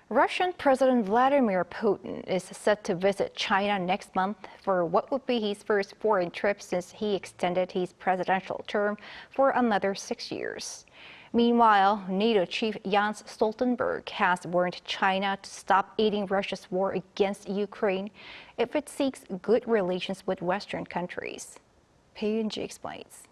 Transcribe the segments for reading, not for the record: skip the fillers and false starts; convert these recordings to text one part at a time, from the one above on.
Russian President Vladimir Putin is set to visit China next month for what would be his first foreign trip since he extended his presidential term for another 6 years. Meanwhile, NATO chief Jens Stoltenberg has warned China to stop aiding Russia's war against Ukraine if it seeks good relations with Western countries. Bae Eun-ji explains.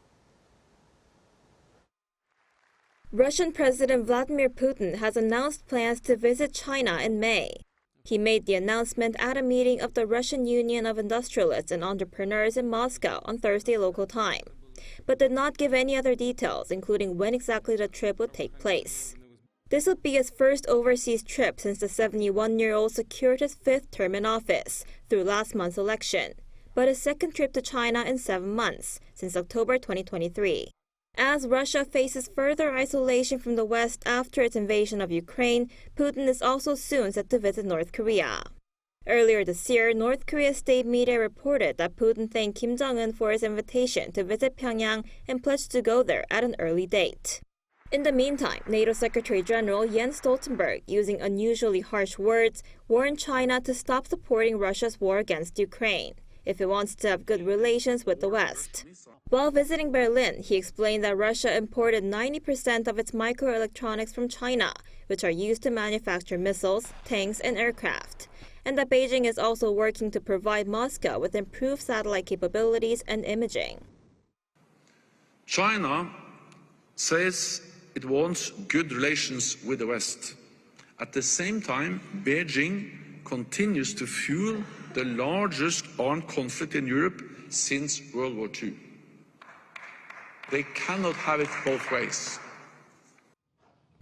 Russian President Vladimir Putin has announced plans to visit China in May. He made the announcement at a meeting of the Russian Union of Industrialists and Entrepreneurs in Moscow on Thursday local time, but did not give any other details, including when exactly the trip would take place. This would be his first overseas trip since the 71-year-old secured his fifth term in office through last month's election, but his second trip to China in 7 months, since October 2023. As Russia faces further isolation from the West after its invasion of Ukraine, Putin is also soon set to visit North Korea. Earlier this year, North Korea's state media reported that Putin thanked Kim Jong-un for his invitation to visit Pyongyang and pledged to go there at an early date. In the meantime, NATO Secretary General Jens Stoltenberg, using unusually harsh words, warned China to stop supporting Russia's war against Ukraine if it wants to have good relations with the West. While visiting Berlin, he explained that Russia imported 90% of its microelectronics from China, which are used to manufacture missiles, tanks, and aircraft, and that Beijing is also working to provide Moscow with improved satellite capabilities and imaging. China says it wants good relations with the West. At the same time, Beijing continues to fuel the largest armed conflict in Europe since World War II. They cannot have it both ways.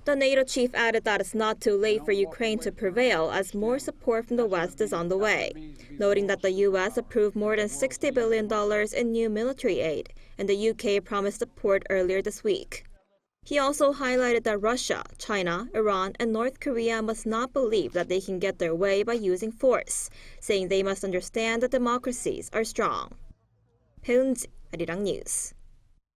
The NATO chief added that it's not too late for Ukraine to prevail as more support from the West is on the way, noting that the U.S. approved more than $60 billion in new military aid, and the UK promised support earlier this week. He also highlighted that Russia, China, Iran, and North Korea must not believe that they can get their way by using force, saying they must understand that democracies are strong. Bae Eun-ji, Arirang News.